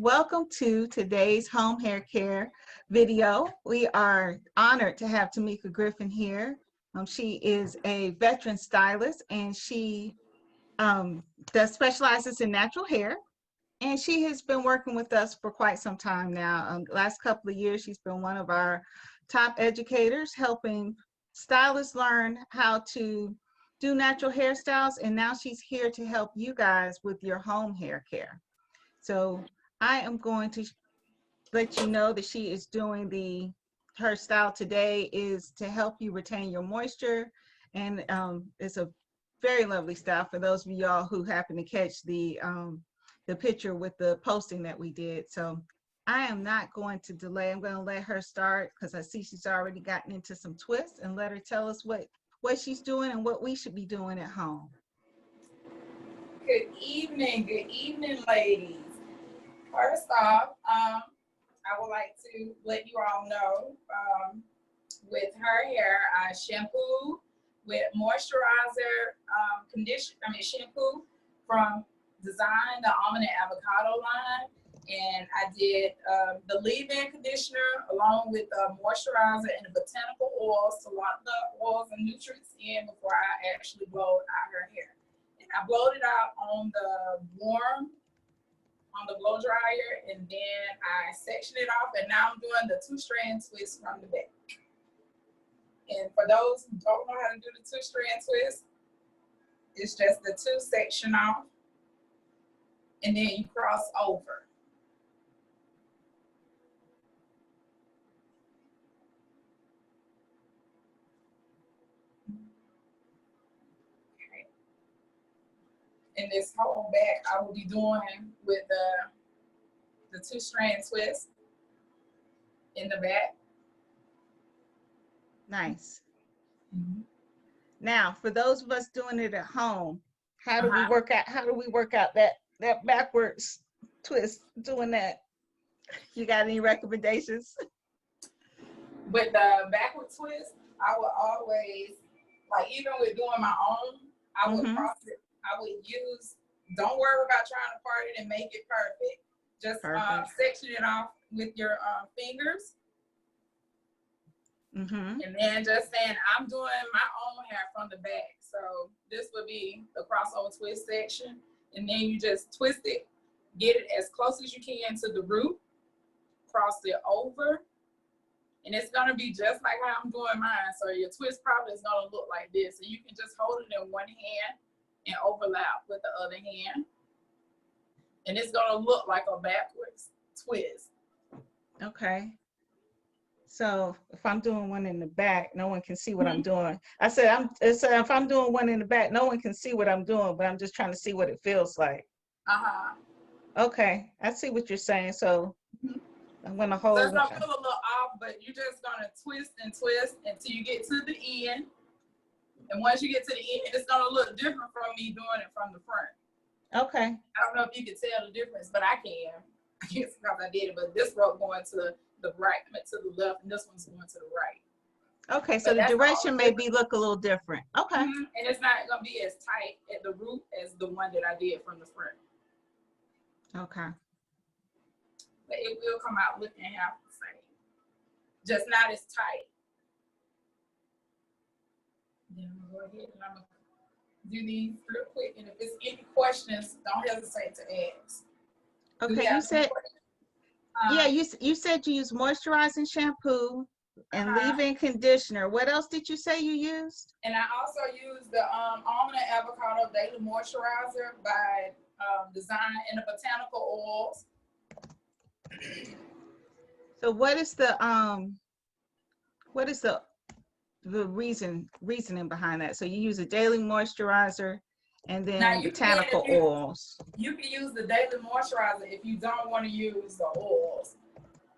welcome to today's home hair care video. We are honored to have Tomika Griffin here. She is a veteran stylist and she does specializes in natural hair. And she has been working with us for quite some time now. Last couple of years, she's been one of our top educators, helping stylists learn how to do natural hairstyles. And now she's here to help you guys with your home hair care. So I am going to let you know that she is doing her style today is to help you retain your moisture. And it's a very lovely style for those of y'all who happen to catch the picture with the posting that we did. So I am not going to delay. I'm going to let her start because I see she's already gotten into some twists, and let her tell us what she's doing and what we should be doing at home. Good evening, ladies. First off, I would like to let you all know with her hair, I shampoo with moisturizer, shampoo from Design, the almond and avocado line, and I did the leave-in conditioner along with the moisturizer and the botanical oils to lock the oils and nutrients in before I actually blowed out her hair. And I blowed it out on the blow dryer, and then I sectioned it off, and now I'm doing the 2-strand twist from the back. And for those who don't know how to do the 2-strand twist, it's just the 2 section off, and then you cross over. Okay. And this whole back I will be doing with the 2-strand twist in the back. Nice. Mm-hmm. Now, for those of us doing it at home, how do we work out that backwards twist, doing that? You got any recommendations? With the backward twist, I would always, like, even with doing my own, I would cross it. I would use, don't worry about trying to part it and make it perfect. Just section it off with your fingers. And then just saying, I'm doing my own hair from the back. So this would be the crossover twist section. And then you just twist it, get it as close as you can to the root, cross it over. And it's gonna be just like how I'm doing mine. So your twist probably is gonna look like this. So you can just hold it in one hand and overlap with the other hand. And it's gonna look like a backwards twist. Okay. So if I'm doing one in the back, no one can see what I'm doing. I said, if I'm doing one in the back, no one can see what I'm doing, but I'm just trying to see what it feels like. Okay, I see what you're saying. So I'm gonna hold. So it's gonna feel a little off, but you're just gonna twist and twist until you get to the end. And once you get to the end, it's gonna look different from me doing it from the front. Okay. I don't know if you can tell the difference, but I can. I guess because I did it, but this rope going to the right, to the left, and this one's going to the right. Okay, so the direction may look a little different. Okay. And it's not gonna be as tight at the root as the one that I did from the front. Okay. But it will come out looking half the same, just not as tight. Then I'm gonna go ahead and I'm gonna do these real quick, and if there's any questions, don't hesitate to ask. Okay, you said, you said you use moisturizing shampoo and leave-in conditioner. What else did you say you used? And I also used the almond and avocado daily moisturizer by Design and the botanical oils. So what is the reasoning behind that? So you use a daily moisturizer and then botanical oils. You can use the daily moisturizer if you don't want to use the oils.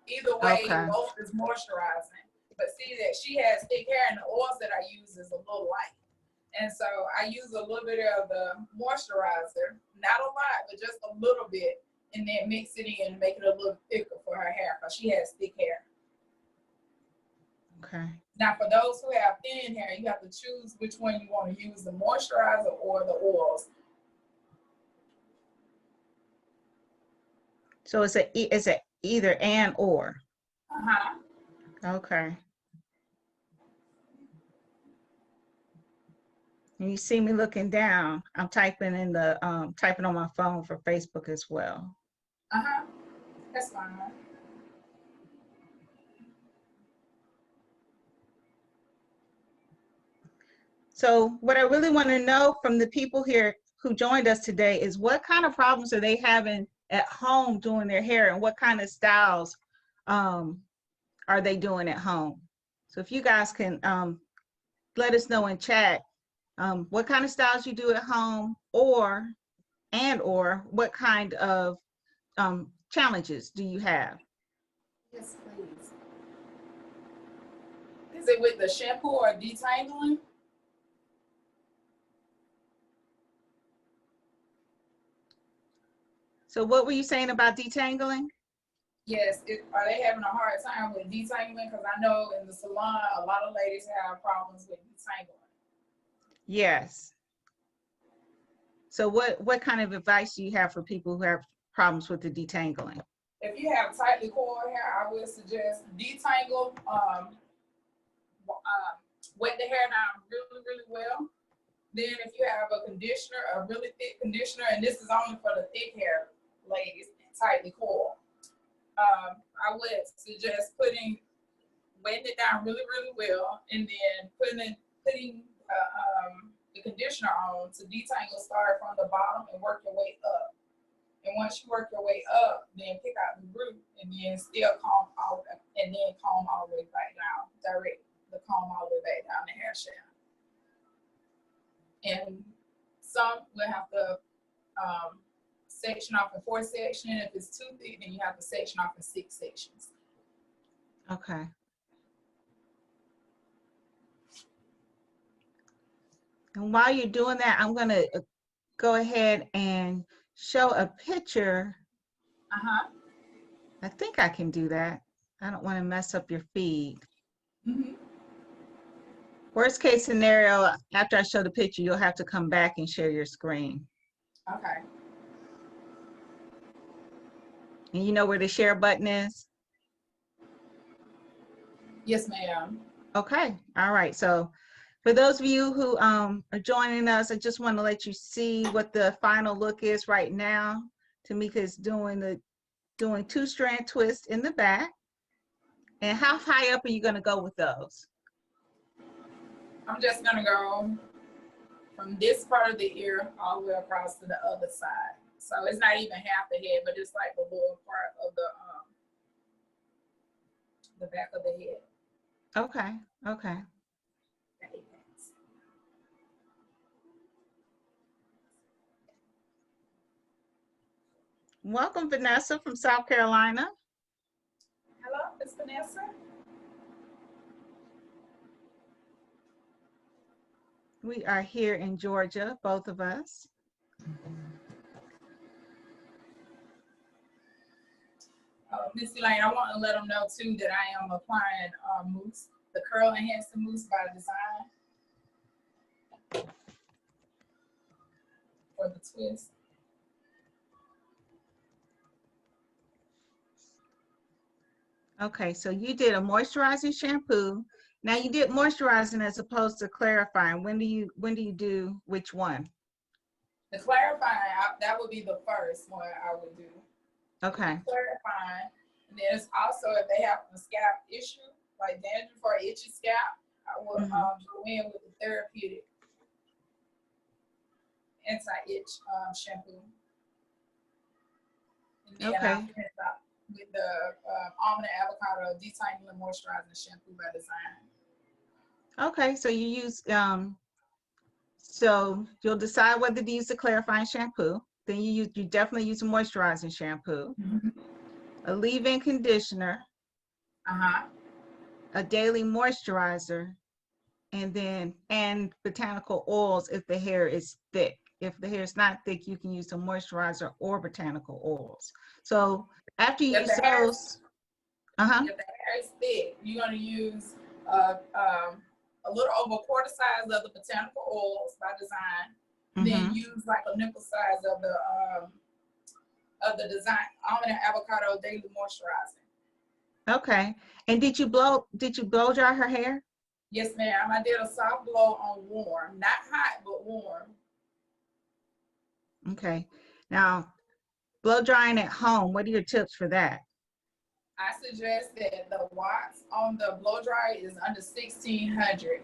Either way, both is moisturizing. But see that she has thick hair, and the oils that I use is a little light. And so I use a little bit of the moisturizer, not a lot, but just a little bit, and then mix it in and make it a little thicker for her hair because she has thick hair. Okay. Now, for those who have thin hair, you have to choose which one you want to use, the moisturizer or the oils. So it's a either and or. Uh-huh. Okay. And you see me looking down. I'm typing in the typing on my phone for Facebook as well. Uh-huh. That's fine. So what I really want to know from the people here who joined us today is what kind of problems are they having at home doing their hair, and what kind of styles are they doing at home? So if you guys can let us know in chat what kind of styles you do at home, or what kind of challenges do you have? Yes, please. Is it with the shampoo or detangling? So what were you saying about detangling? Yes. Are they having a hard time with detangling? Because I know in the salon, a lot of ladies have problems with detangling. Yes. So what kind of advice do you have for people who have problems with the detangling? If you have tightly coiled hair, I would suggest detangle. Wet the hair down really, really well. Then if you have a conditioner, a really thick conditioner, and this is only for the thick hair ladies, tightly coiled, I would suggest wetting it down really, really well, and then putting the conditioner on to detangle. Start from the bottom and work your way up. And once you work your way up, then pick out the root, and then still comb out, and then comb all the way back down. Direct the comb all the way back down the hair shaft. And some will have to section off in 4 sections. If it's too thick, then you have to section off in 6 sections. Okay. And while you're doing that, I'm going to go ahead and show a picture. Uh-huh. I think I can do that. I don't want to mess up your feed. Mm-hmm. Worst case scenario, after I show the picture, you'll have to come back and share your screen. Okay. And you know where the share button is? Yes, ma'am. Okay. All right. So for those of you who are joining us, I just want to let you see what the final look is right now. Tamika is doing 2-strand twists in the back. And how high up are you going to go with those? I'm just gonna go from this part of the ear all the way across to the other side. So it's not even half the head, but it's like the lower part of the back of the head. Okay. Okay. Welcome, Vanessa from South Carolina. Hello, Miss Vanessa. We are here in Georgia, both of us. Miss Elaine, I want to let them know too that I am applying Mousse, the curl enhancing mousse by design for the twist. Okay, so you did a moisturizing shampoo. Now you did moisturizing as opposed to clarifying. When do you do which one? The clarifying, that would be the first one I would do. Okay. Clarifying, and there's also if they have a scalp issue like dandruff or itchy scalp, I will go in with the therapeutic anti-itch shampoo. And then Okay. I finish up with the almond and avocado detangling moisturizing shampoo by design. Okay, so you use so you'll decide whether to use the clarifying shampoo. Then you definitely use a moisturizing shampoo, a leave-in conditioner, a daily moisturizer, and botanical oils if the hair is thick. If the hair is not thick, you can use a moisturizer or botanical oils. So after you use those, if the hair is thick, you're going to use a little over a quarter size of the botanical oils by design. Then use like a nickel size of the of the design almond and avocado daily moisturizing. Okay. And did you blow dry her hair? Yes, ma'am. I did a soft blow on warm, not hot, but warm. Okay. Now, blow drying at home, what are your tips for that? I suggest that the watts on the blow dryer is under 1600.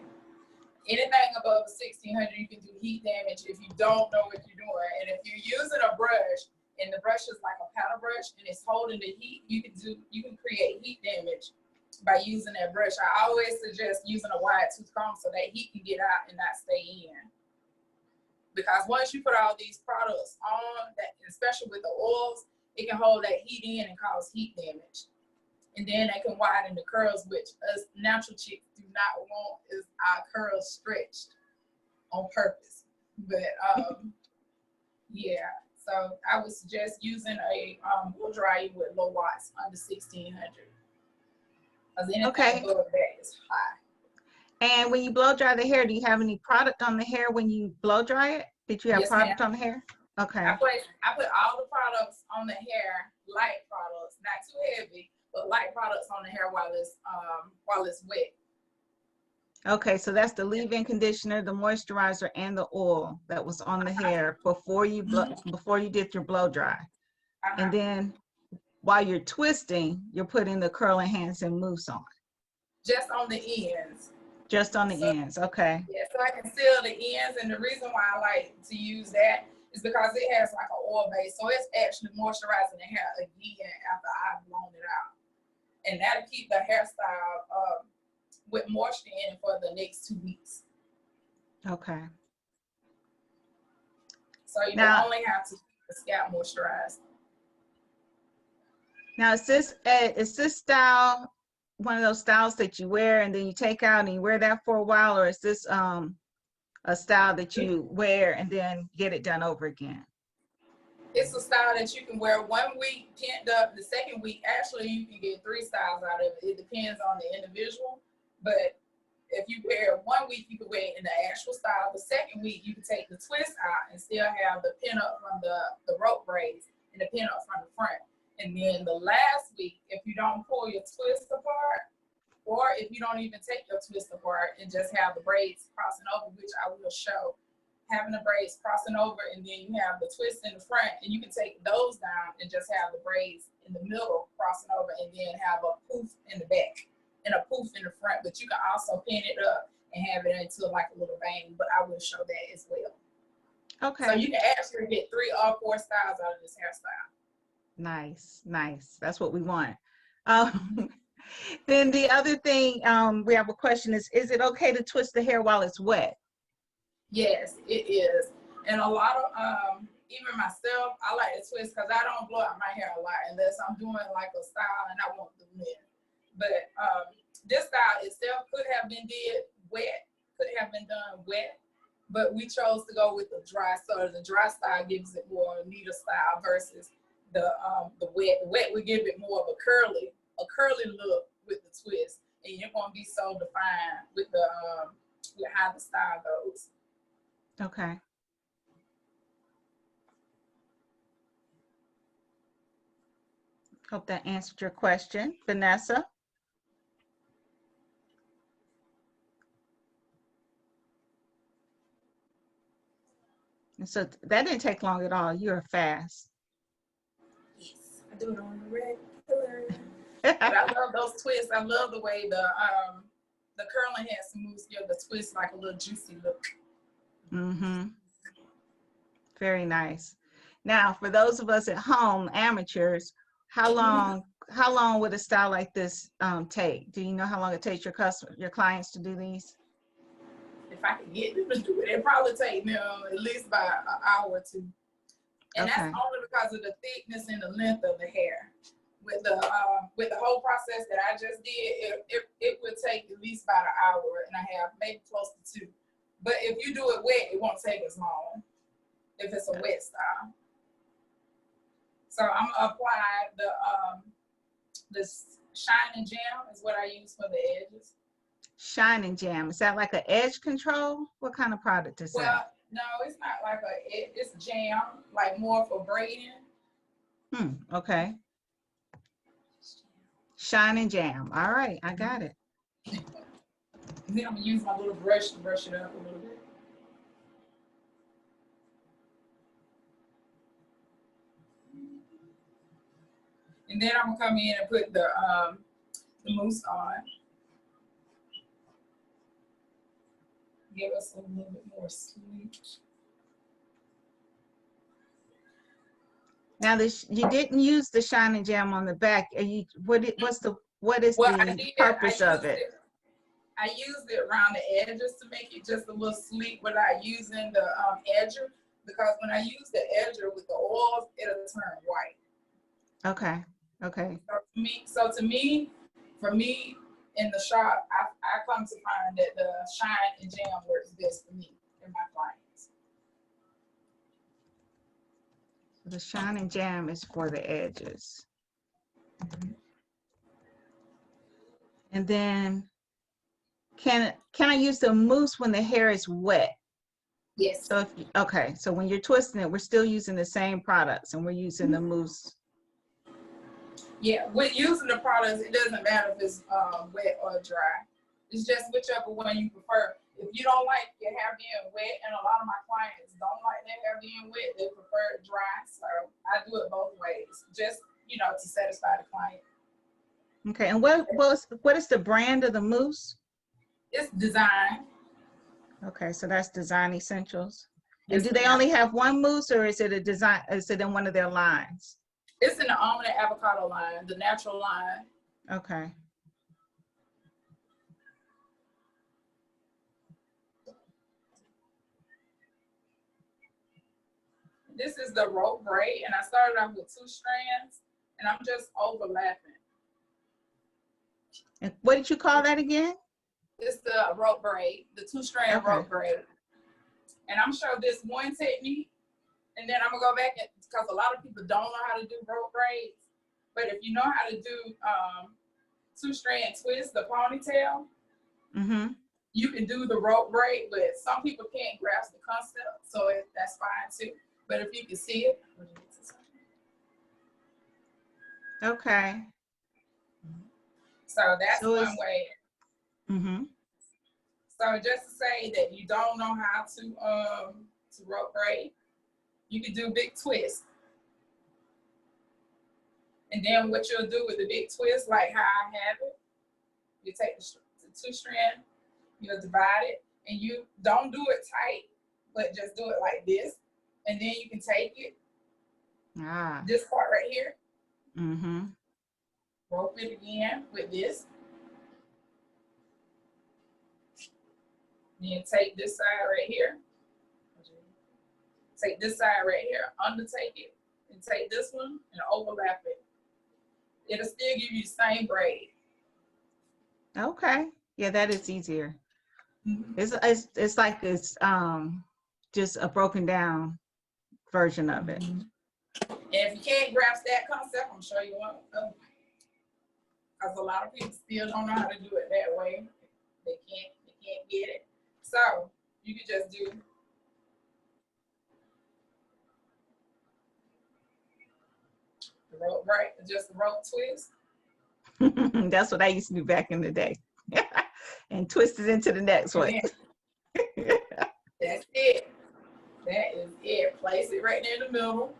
Anything above 1600, you can do heat damage if you don't know what you're doing. And if you're using a brush and the brush is like a powder brush and it's holding the heat, you can create heat damage by using that brush. I always suggest using a wide tooth comb so that heat can get out and not stay in. Because once you put all these products on, that, especially with the oils, it can hold that heat in and cause heat damage. And then they can widen the curls, which us natural chicks do not want is our curls stretched on purpose. But yeah, so I would suggest using a blow dryer with low watts under 1600. Because anything above that is high. And when you blow dry the hair, do you have any product on the hair when you blow dry it? Did you have product on the hair? Okay. I put all the products on the hair, light products, not too heavy, but light products on the hair while it's wet. Okay, so that's the leave-in conditioner, the moisturizer, and the oil that was on the hair before you did your blow dry. And then while you're twisting, you're putting the curl enhancing mousse on. Just on the ends. Just on the ends, okay. Yeah, so I can seal the ends, and the reason why I like to use that is because it has like an oil base, so it's actually moisturizing the hair again after I've blown it out. And that'll keep the hairstyle with moisture in it for the next 2 weeks. Okay. So you will only have to keep the scalp moisturized. Now, is this style one of those styles that you wear and then you take out and you wear that for a while, or is this a style that you wear and then get it done over again? It's a style that you can wear 1 week, pinned up. The second week, actually, you can get 3 styles out of it. It depends on the individual. But if you wear it 1 week, you can wear it in the actual style. The second week, you can take the twist out and still have the pin up from the rope braids and the pin up from the front. And then the last week, if you don't pull your twist apart, or if you don't even take your twist apart and just have the braids crossing over, which I will show, having the braids crossing over, and then you have the twist in the front, and you can take those down and just have the braids in the middle crossing over, and then have a poof in the back and a poof in the front. But you can also pin it up and have it into like a little bang, but I will show that as well. Okay. So you can actually get 3 or 4 styles out of this hairstyle. Nice, nice. That's what we want. Then the other thing, we have a question is it okay to twist the hair while it's wet? Yes, it is. And a lot of, even myself, I like to twist because I don't blow out my hair a lot unless I'm doing like a style and I want the length. But this style itself could have been done wet, but we chose to go with the dry. So the dry style gives it more neater style versus the wet. The wet would give it more of a curly look with the twist, and it won't be so defined with the with how the style goes. Okay. Hope that answered your question, Vanessa. And so that didn't take long at all. You're fast. Yes, I do it on the regular. But I love those twists. I love the way the curl enhancing mousse give the twist like a little juicy look. Mm-hmm. Very nice. Now, for those of us at home, amateurs, how long would a style like this take? Do you know how long it takes your clients to do these? If I could get them to do it, it'd probably take them at least about an hour or 2. And that's only because of the thickness and the length of the hair. With the whole process that I just did, it would take at least about an hour and a half, maybe close to 2. But if you do it wet, it won't take as long if it's a wet style. So I'm gonna apply the Shine and Jam is what I use for the edges. Shine and Jam, is that like an edge control? What kind of product is that? Well, no, it's not like it's jam, like more for braiding. Okay. Shine and jam. All right, I got it. And then I'm gonna use my little brush to brush it up a little bit. And then I'm gonna come in and put the mousse on. Give us a little bit more sleek. Now this, you didn't use the shine and jam on the back. Are you, what is the purpose of it? I used it around the edges to make it just a little sleek without using the edger, because when I use the edger with the oils, it'll turn white. Okay. Okay. So to me, for me in the shop, I come to find that the shine and jam works best for me and my clients. The shine and jam is for the edges. And then can I use the mousse when the hair is wet? Yes. So okay, so when you're twisting it, we're still using the same products and we're using the mousse. Yeah, with using the products, it doesn't matter if it's wet or dry. It's just whichever one you prefer. If you don't like your hair being wet, and a lot of my clients don't like their hair being wet, they prefer it dry. So I do it both ways, just, you know, to satisfy the client. Okay, and what is the brand of the mousse? It's Design. Okay, so that's Design Essentials. Yes, and do they only have one mousse, or is it a design? Is it in one of their lines? It's in the almond and avocado line, the natural line. Okay. This is the rope braid, and I started off with 2 strands, and I'm just overlapping. And what did you call that again? It's the rope braid, the 2-strand rope braid. And I'm showing this one technique, and then I'm gonna go back, because a lot of people don't know how to do rope braids. But if you know how to do 2-strand twist, the ponytail, you can do the rope braid, but some people can't grasp the concept, so that's fine too. But if you can see it. Okay. So that's one way. Mm-hmm. So just to say that you don't know how to rope braid, you can do big twist. And then what you'll do with the big twist, like how I have it, you take the 2-strand, you'll divide it, and you don't do it tight, but just do it like this. And then you can take it, this part right here, rope it again with this. Then take this side right here, take this side right here, undertake it, and take this one and overlap it. It'll still give you the same braid. Okay. Yeah, that is easier. It's like it's just a broken down version of it. And if you can't grasp that concept, I'm sure you won't. Because a lot of people still don't know how to do it that way. They can't get it. So you can just do the rope braid, just the rope twist. That's what I used to do back in the day. And twist it into the next one. That's it. That is it. Place it right there in the middle.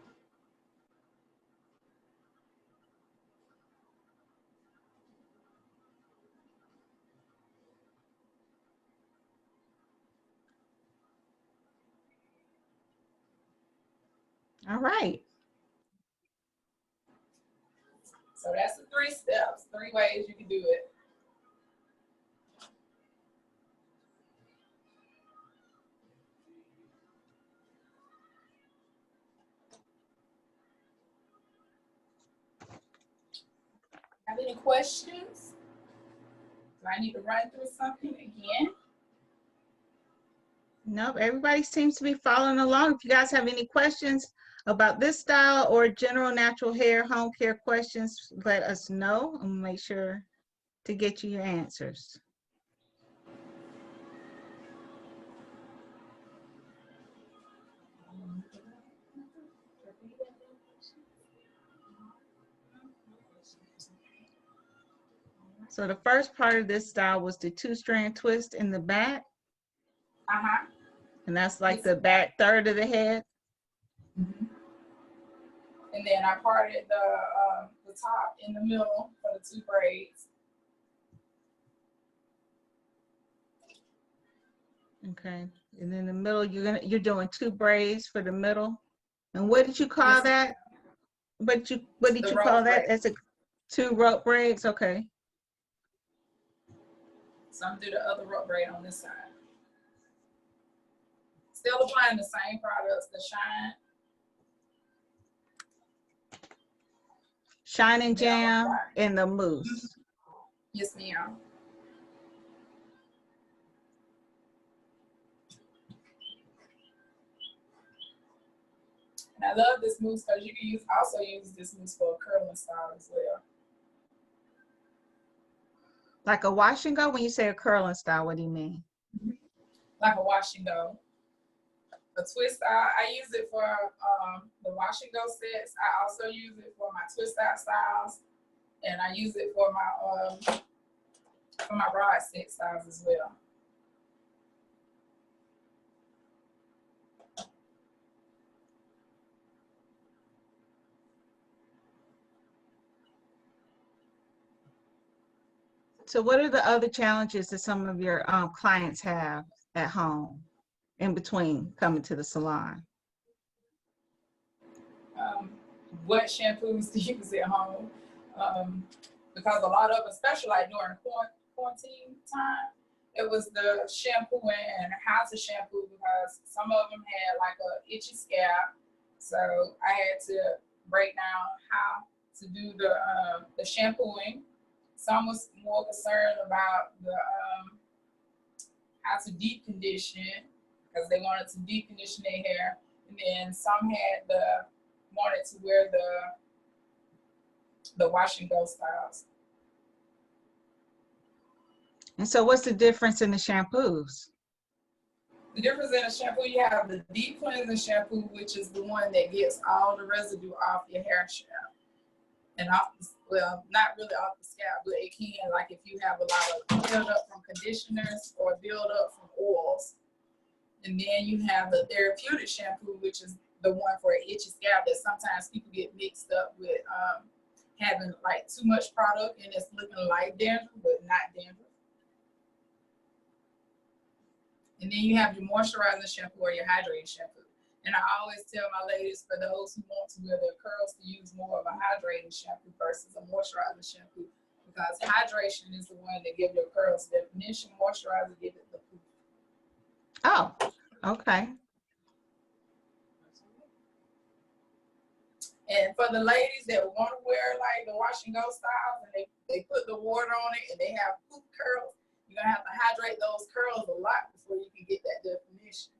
All right. So that's the 3 steps, 3 ways you can do it. Have any questions? Do I need to run through something again? Nope, everybody seems to be following along. If you guys have any questions about this style or general natural hair home care questions, let us know and make sure to get you your answers. So the first part of this style was the 2-strand twist in the back. Uh-huh. And that's like the back third of the head. Mm-hmm. And then I parted the top in the middle for the 2 braids. Okay. And in the middle, you're doing 2 braids for the middle. And what did you call that? What did you call that? That's a 2 rope braids. Okay. So I'm gonna do the other rope braid on this side. Still applying the same products, the Shine and Jam and the Mousse. Yes, ma'am. And I love this mousse because you can also use this mousse for a curling style as well. Like a wash and go? When you say a curling style, what do you mean? Like a wash and go. A twist out, I use it for the wash and go sets. I also use it for my twist out styles, and I use it for my rod set styles as well. So what are the other challenges that some of your clients have at home in between coming to the salon? What shampoos to use at home? Because a lot of, especially like during quarantine time, it was the shampoo and how to shampoo, because some of them had like a itchy scalp. So I had to break down how to do the shampooing. Some was more concerned about the how to deep condition, because they wanted to deep condition their hair, and then some had wanted to wear the wash and go styles. And so what's the difference in the shampoos? The difference in the shampoo, you have the deep cleansing shampoo, which is the one that gets all the residue off your hair shaft. And off, well, not really off the scalp, but it can, like if you have a lot of build up from conditioners or build up from oils. And then you have the therapeutic shampoo, which is the one for an itchy scalp that sometimes people get mixed up with having like too much product and it's looking like dandruff, but not dandruff. And then you have your moisturizing shampoo or your hydrating shampoo. And I always tell my ladies, for those who want to wear their curls, to use more of a hydrating shampoo versus a moisturizing shampoo, because hydration is the one that gives your curls definition. Moisturizer gives it the poof. Oh, okay. And for the ladies that want to wear like the wash and go styles, and they put the water on it and they have poof curls, you're gonna have to hydrate those curls a lot before you can get that definition.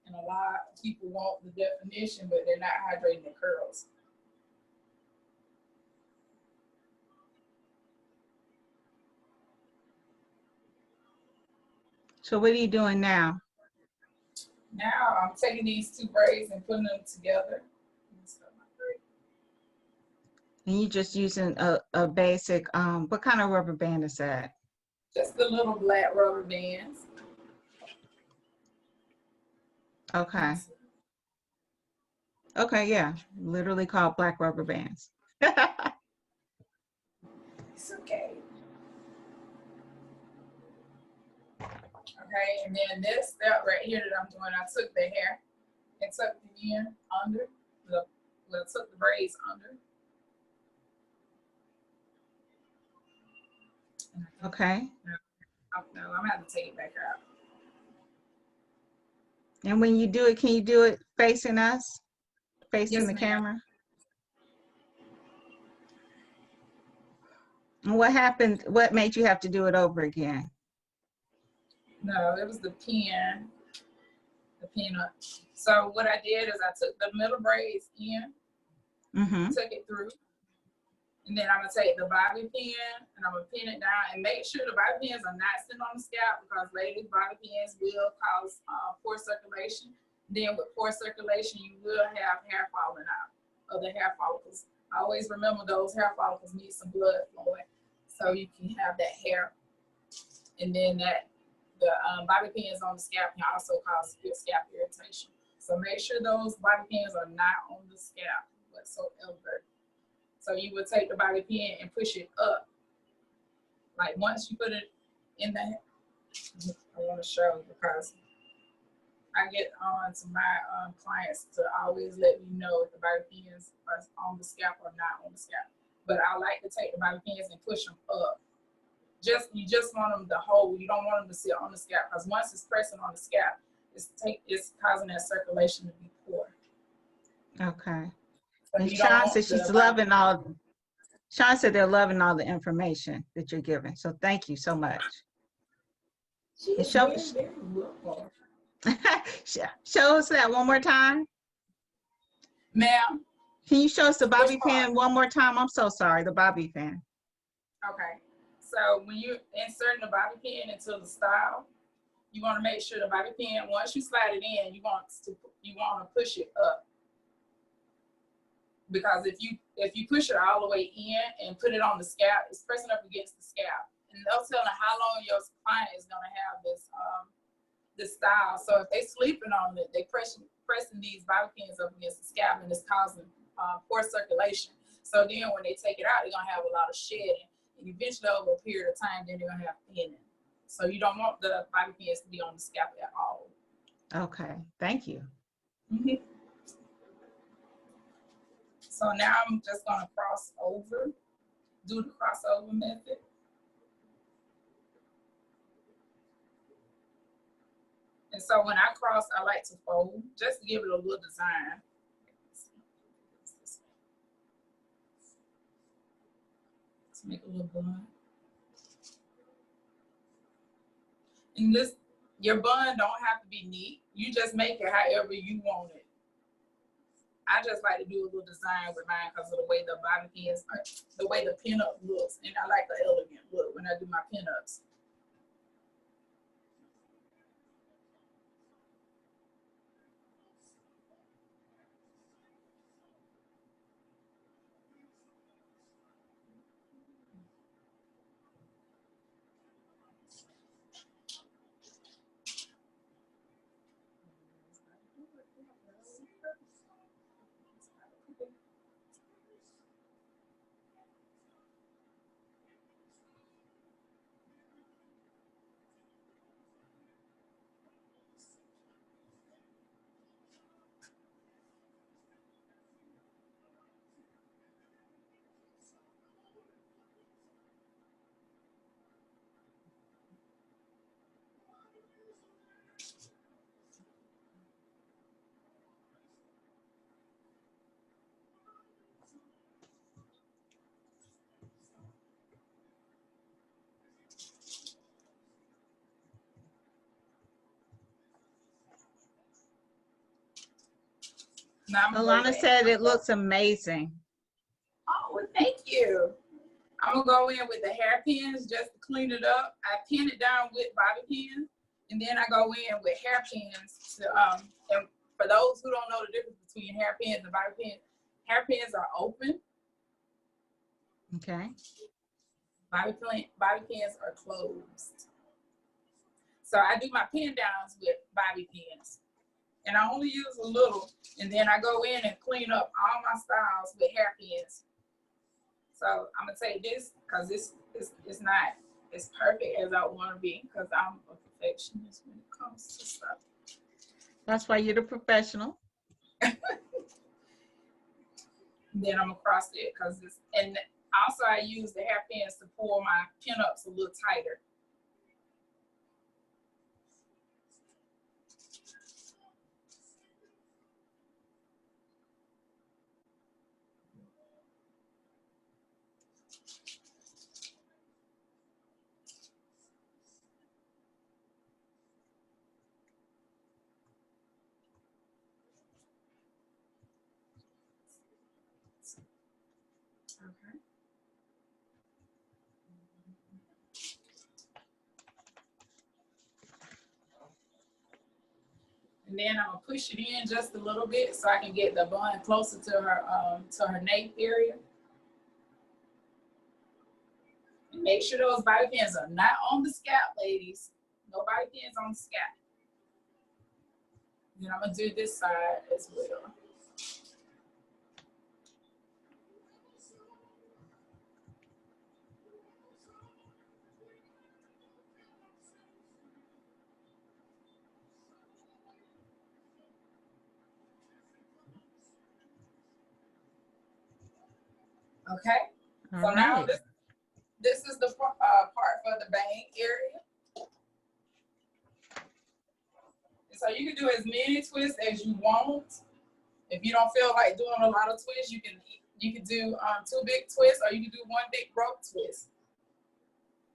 And a lot of people want the definition, but they're not hydrating the curls. So what are you doing now? Now I'm taking these 2 braids and putting them together. And you're just using a basic, what kind of rubber band is that? Just the little black rubber bands. Okay. Okay, yeah, literally called black rubber bands. It's okay. Okay, and then this step right here that I'm doing, I took the hair and tucked it in under, took the braids under. Okay. No, I'm gonna have to take it back out. And when you do it, can you do it facing us? Facing Yes, the ma'am. camera? And what happened? What made you have to do it over again? No, it was the pin. The pin up. So what I did is I took the middle braids in, took it through, and then I'm gonna take the bobby pin and I'm gonna pin it down and make sure the bobby pins are not sitting on the scalp, because ladies, bobby pins will cause poor circulation. Then with poor circulation, you will have hair falling out of the hair follicles Always remember those hair follicles need some blood flowing so you can have that hair. And then the bobby pins on the scalp can also cause scalp irritation. So make sure those bobby pins are not on the scalp whatsoever. So you would take the bobby pin and push it up. Like once you put it in the, I want to show because I get on to my clients to always let me know if the bobby pins are on the scalp or not on the scalp. But I like to take the bobby pins and push them up. You just want them to hold. You don't want them to sit on the scalp because once it's pressing on the scalp, it's causing that circulation to be poor. Okay. So And Sean said she's loving all. Sean said they're loving all the information that you're giving. So thank you so much. She's very, very welcome. Show us that one more time. Ma'am. Can you show us the bobby pin one more time? I'm so sorry, the bobby pin. Okay. So when you're inserting the bobby pin into the style, you want to make sure the bobby pin, once you slide it in, you want to push it up. Because if you push it all the way in and put it on the scalp, it's pressing up against the scalp. And they'll tell you how long your client is gonna have this style. So if they sleeping on it, they pressing these bobby pins up against the scalp and it's causing poor circulation. So then when they take it out, they're gonna have a lot of shedding. And eventually over a period of time, then they're gonna have thinning. So you don't want the bobby pins to be on the scalp at all. Okay, thank you. Mm-hmm. So now I'm just gonna cross over, do the crossover method. And so when I cross, I like to fold just to give it a little design. Let's make a little bun. And your bun don't have to be neat. You just make it however you want it. I just like to do a little design with mine because of the way the bobby pins are, the way the pinup looks. And I like the elegant look when I do my pinups. Alana said it looks amazing. Oh, well, thank you. I'm gonna go in with the hairpins just to clean it up. I pin it down with bobby pins, and then I go in with hairpins to and for those who don't know the difference between hairpins and bobby pins, hairpins are open. Okay. Bobby pins are closed. So I do my pin downs with bobby pins. And I only use a little, and then I go in and clean up all my styles with hairpins. So I'm gonna take this because this is not as perfect as I want to be because I'm a perfectionist when it comes to stuff. That's why you're the professional. Then I'm gonna cross it because this, and also I use the hairpins to pull my pinups a little tighter. Okay. And then I'm gonna push it in just a little bit so I can get the bun closer to her nape area. And make sure those bobby pins are not on the scalp, ladies. No bobby pins on the scalp. Then I'm gonna do this side as well. Okay. All So right. now this is the part for the bang area. And so you can do as many twists as you want. If you don't feel like doing a lot of twists, you can do 2 big twists, or you can do 1 big rope twist.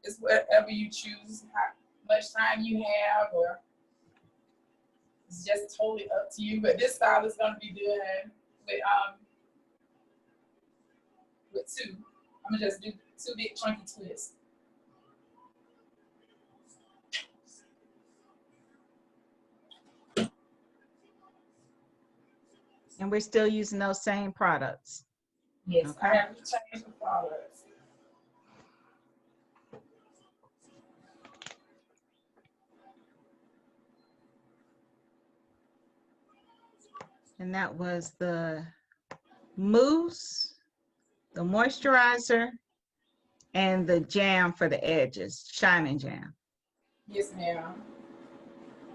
It's whatever you choose, how much time you have, or it's just totally up to you. But this style is going to be done with 2. I'm gonna just do 2 big chunky twists. And we're still using those same products. Yes, Okay. I haven't changed the products. And that was the mousse, the moisturizer, and the jam for the edges, shining jam. Yes, ma'am.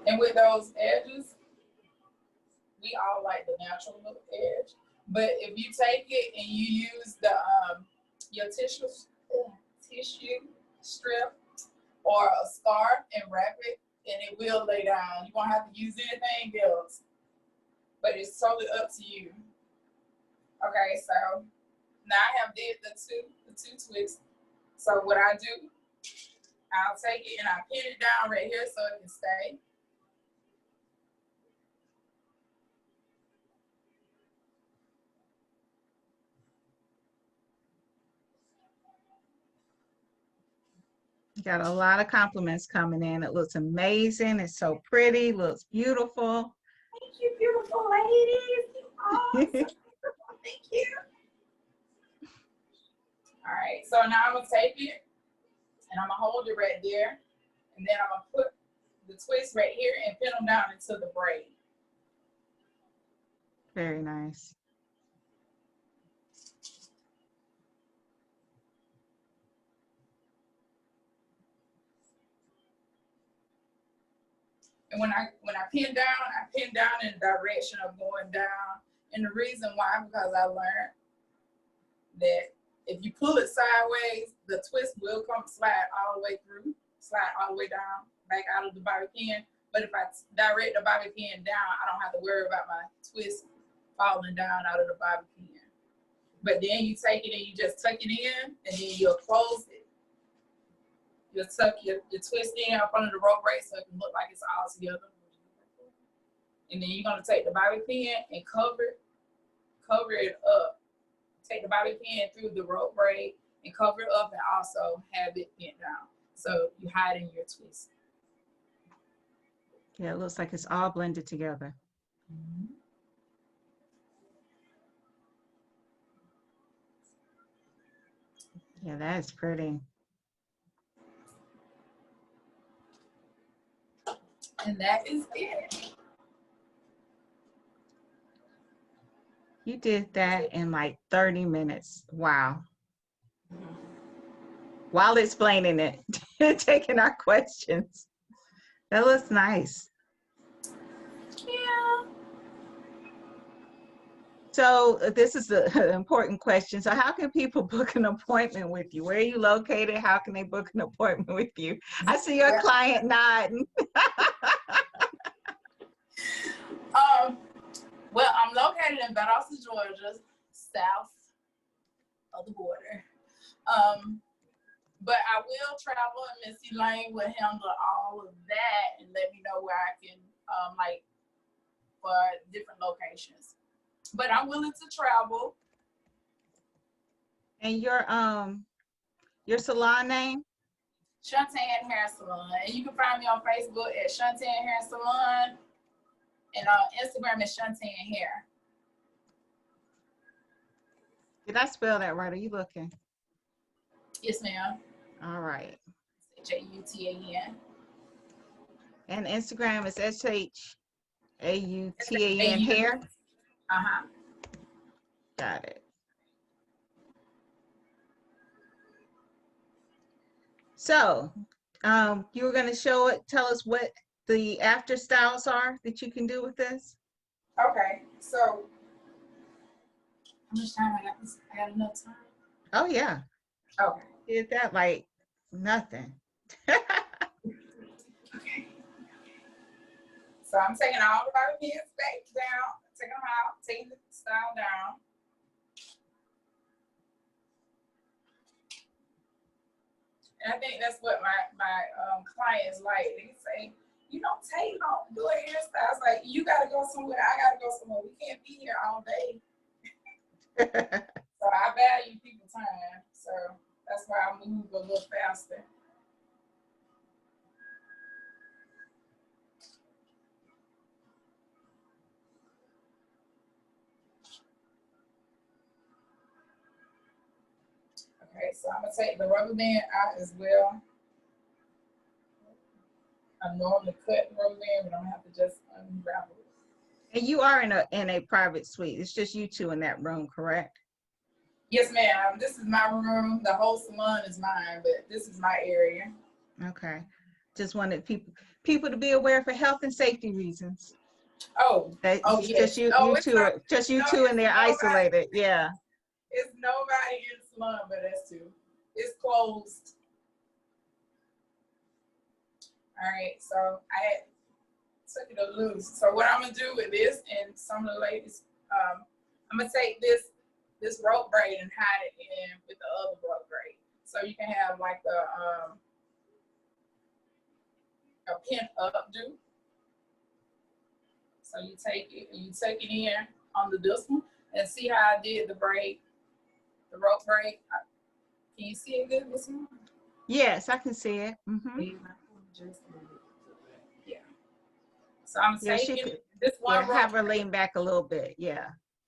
And with those edges, we all like the natural look edge. But if you take it and you use the your tissue strip or a scarf and wrap it, and it will lay down. You won't have to use anything else. But it's totally up to you. Okay, so now I have did the two twists. So what I do, I'll take it and I pin it down right here so it can stay. Got a lot of compliments coming in. It looks amazing. It's so pretty, looks beautiful. Thank you, beautiful ladies. You awesome. Thank you. All right, so now I'm gonna take it and I'm gonna hold it right there, and then I'm gonna put the twist right here and pin them down into the braid. Very nice. And when I pin down in the direction of going down. And the reason why, because I learned that if you pull it sideways, the twist will slide all the way through, slide all the way down, back out of the bobby pin. But if I direct the bobby pin down, I don't have to worry about my twist falling down out of the bobby pin. But then you take it and you just tuck it in, and then you'll close it. You'll tuck your twist in up under the rope braid so it can look like it's all together. And then you're gonna take the bobby pin and cover it up. Take the bobby pin through the rope braid and cover it up, and also have it bent down. So you hide in your twist. Yeah, it looks like it's all blended together. Mm-hmm. Yeah, that is pretty. And that is it. You did that in like 30 minutes. Wow. While explaining it, taking our questions. That looks nice. Yeah. So this is an important question. So how can people book an appointment with you? Where are you located? How can they book an appointment with you? I see your client nodding. Well, I'm located in Valdosta, Georgia, south of the border. But I will travel, and Miss Elaine will handle all of that and let me know where I can, like, for different locations. But I'm willing to travel. And your salon name? Shantan Hair Salon. And you can find me on Facebook at Shantan Hair Salon. And Instagram is Shantan Hair. Did I spell that right? Are you looking? Yes, ma'am. All right. H-A-U-T-A-N. And Instagram is SHAUTAN hair. Uh-huh. Got it. So you were going to show it, tell us what the after styles are that you can do with this. Okay, so how much time I got? I got enough time. Oh yeah. Okay. Did that like nothing. Okay. So I'm taking all the body pins back down, taking them out, taking the style down. And I think that's what my clients like. They say, you know, Tay don't do a hairstyle. It's like, you got to go somewhere. I got to go somewhere. We can't be here all day. So I value people's time. So that's why I move a little faster. Okay, so I'm going to take the rubber band out as well. I normally cut the rubber band, but I'm going to have to just unravel it. And you are in a private suite. It's just you two in that room, correct? Yes, ma'am. This is my room. The whole salon is mine, but this is my area. Okay. Just wanted people to be aware for health and safety reasons. Oh, That oh, yes. you two not, and they're isolated. Yeah. It's nobody in the salon but us two. It's closed. All right, so I took it a loose. So what I'm gonna do with this, and some of the ladies, I'm gonna take this rope braid and hide it in with the other rope braid, so you can have like a pin updo. So you take it and you tuck it in on this one, and see how I did the braid, the rope braid. Can you see it good this one? Yes, I can see it. Mm-hmm. Yeah. So I'm taking this one. Yeah, have her lean back a little bit. Yeah.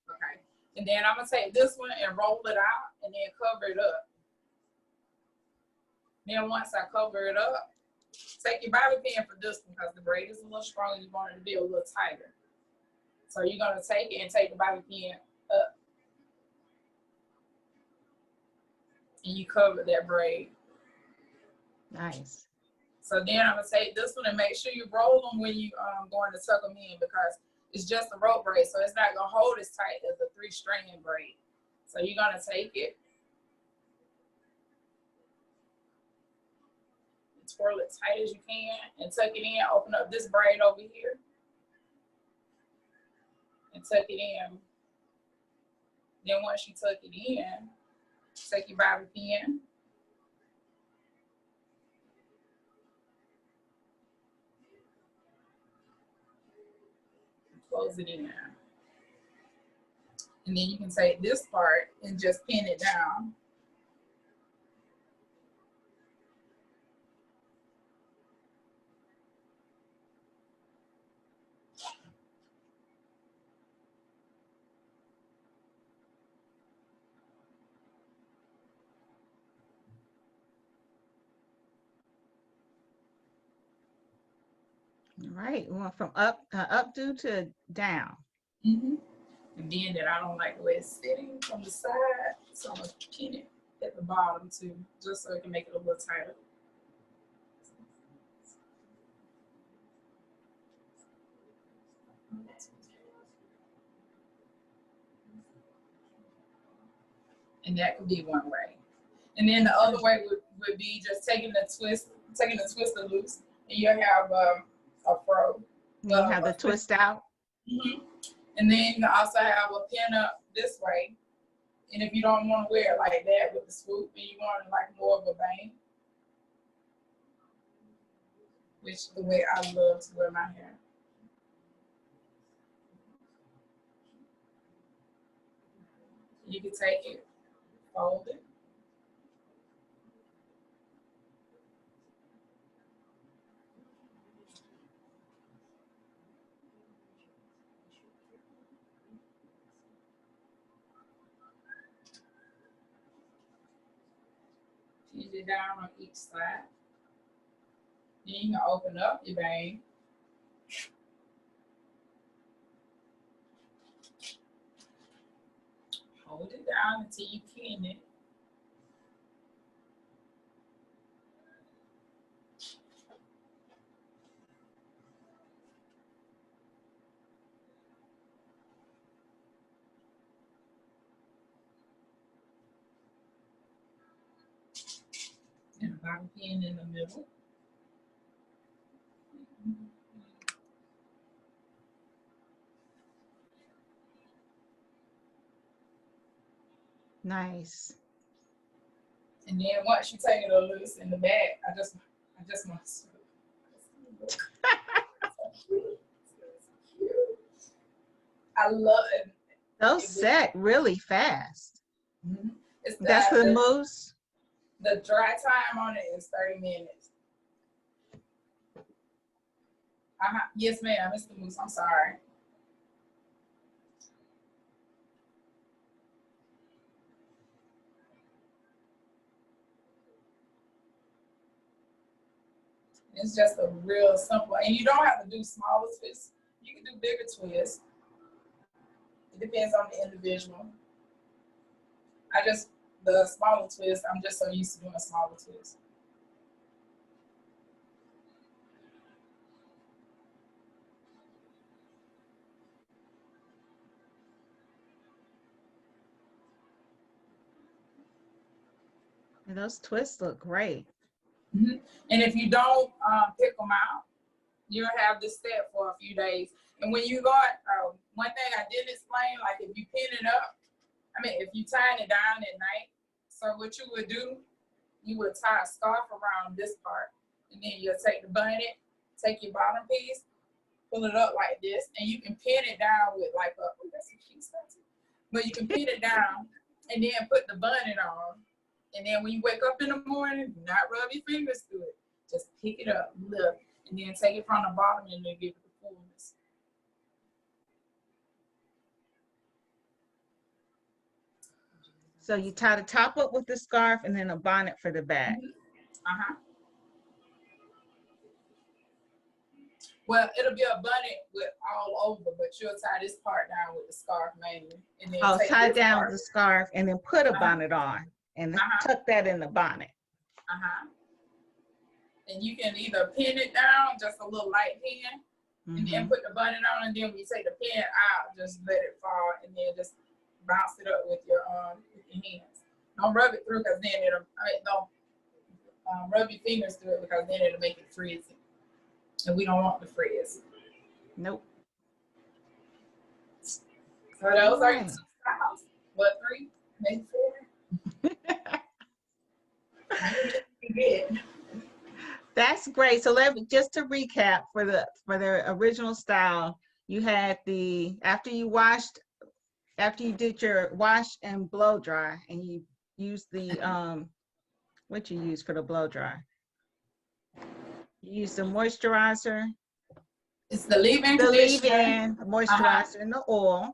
Okay. And then I'm gonna take this one and roll it out and then cover it up. Then once I cover it up, take your bobby pin for this one because the braid is a little stronger. You want it to be a little tighter. So you're gonna take it and take the bobby pin up. And you cover that braid. Nice. So then I'm gonna take this one and make sure you roll them when you going to tuck them in because it's just a rope braid, so it's not gonna hold as tight as a 3-strand braid. So you're gonna take it, and twirl it tight as you can, and tuck it in. Open up this braid over here, and tuck it in. Then once you tuck it in, take your bobby pin. Close it in. And then you can take this part and just pin it down. All right. We went from updo to down. Mm-hmm. And then that I don't like the way it's sitting from the side, so I'm gonna pin it at the bottom too, just so it can make it a little tighter. And that could be one way. And then the other way would be just taking the twister loose, and you'll have a fro. You have the twist out. Mm-hmm. And then you can also have a pin up this way. And if you don't want to wear it like that with the swoop, and you want it like more of a bang, which is the way I love to wear my hair. You can take it, fold it. Squeeze it down on each side. Then you can open up your bang. Hold it down until you pin it. And a bobby pin in the middle. Nice. And then once you take it a loose in the back, I just want to. I love it. Those set really fast. Mm-hmm. That's the mousse. The dry time on it is 30 minutes. Yes, ma'am. It's the mousse. I'm sorry. It's just a real simple, and you don't have to do smaller twists. You can do bigger twists. It depends on the individual. The smaller twist, I'm just so used to doing smaller twists. And those twists look great. Mm-hmm. And if you don't pick them out, you'll have this set for a few days. And when you got, one thing I didn't explain, like if you pin it up, if you tie it down at night, so what you would do, you would tie a scarf around this part, and then you'll take the bonnet, take your bottom piece, pull it up like this, and you can pin it down with like a, oh, that's a cute stuff. But you can pin it down and then put the bonnet on. And then when you wake up in the morning, do not rub your fingers through it. Just pick it up, look, and then take it from the bottom and then give it the fullness. So you tie the top up with the scarf and then a bonnet for the back. Mm-hmm. Well, it'll be a bonnet with all over, but you'll tie this part down with the scarf mainly. And then tie down with the scarf and then put a bonnet on and tuck that in the bonnet. And you can either pin it down, just a little light pin, and then put the bonnet on, and then when you take the pin out, just let it fall, and then just bounce it up with your hands. Don't rub it through, because then don't rub your fingers through it, because then it'll make it frizzy, and we don't want the frizz. Nope. So those are 2 styles. What, 3, maybe 4? That's great. So just to recap for the original style, you had after you did your wash and blow dry, and you used the what you use for the blow dry? You use the moisturizer. It's the leave-in moisturizer and the oil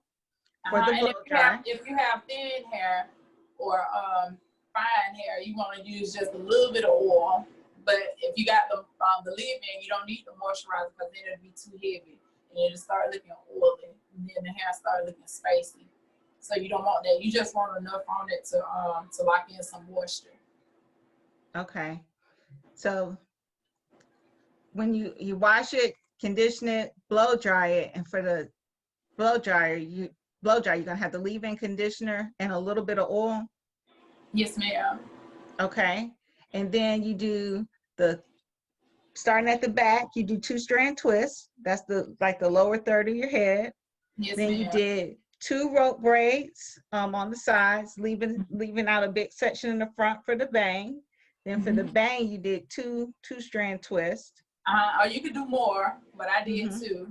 for the blow dry. If you have thin hair or fine hair, you want to use just a little bit of oil. But if you got the leave-in, you don't need the moisturizer, because then it'll be too heavy and it'll start looking oily, and then the hair start looking spacey. So you don't want that. You just want enough on it to lock in some moisture. Okay. So when you wash it, condition it, blow dry it, and for the blow dryer, you're gonna have the leave-in conditioner and a little bit of oil. Yes, ma'am. Okay. And then you do starting at the back, you do 2-strand twists. That's the lower third of your head. Yes, then you did 2 rope braids on the sides, leaving out a big section in the front for the bang. Then for the bang, you did 2-strand twists. Or you could do more, but I did 2.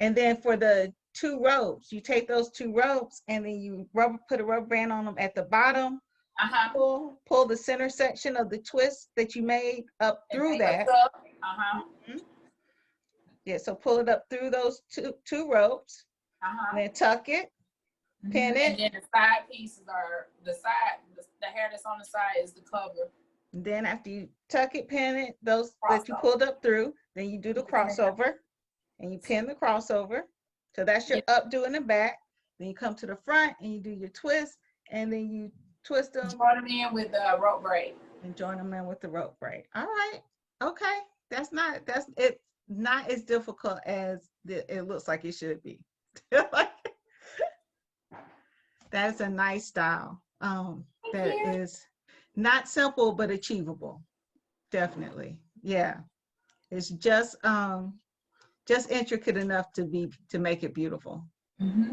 And then for the 2 ropes, you take those 2 ropes and then you put a rubber band on them at the bottom. Pull the center section of the twist that you made up through that. Yeah, so pull it up through those two ropes, and then tuck it, pin it. And then the side pieces are the hair that's on the side is the cover And then after you tuck it, pin it, those that you Crossover. pulled up through, then you do the crossover and you pin the crossover. So that's your updo in the back. Then you come to the front and you do your twist, and then you twist them. Join them in with the rope braid. And join them in with the rope braid. All right. Okay. That's not as difficult as it looks like it should be. That's a nice style. That is not simple but achievable. Definitely. Yeah. It's just intricate enough to make it beautiful. Mm-hmm.